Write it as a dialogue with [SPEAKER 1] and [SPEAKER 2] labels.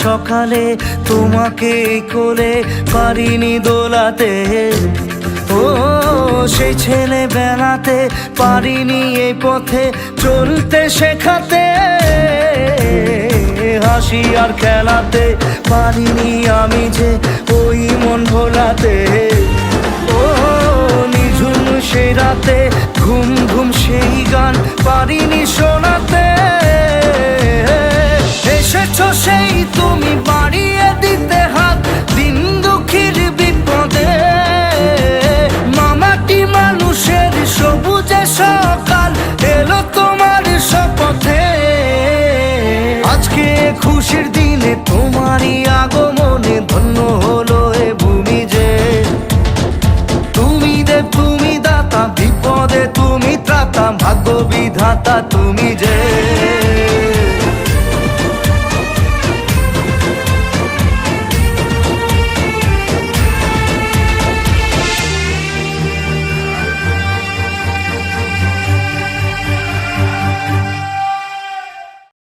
[SPEAKER 1] সকালে তোমাকে কোলে পারিনি দোলাতে, ও সেই ছেলে বেলাতে পারিনি এই পথে চলতে শেখাতে, হাসি আর খেলাতে পারিনি আমি যে ওই মন ভোলাতে, ও নিঝুম সেই রাতে ঘুম ঘুম সেই গান পারিনি শোনাতে। এসেছো সেই তুমি বাড়িয়ে দিতে হাত দিন দুঃখীর বিপদে, মামাটি মানুষের সবুজে সকাল এলো তোমার শপথে। আজকে খুশির দিনে তোমারই আগমনে ধন্য হলো এ ভূমি যে, তুমি দেব তুমি দাতা বিপদে তুমি ত্রাতা ভাগ্য বিধাতা তুমি যে।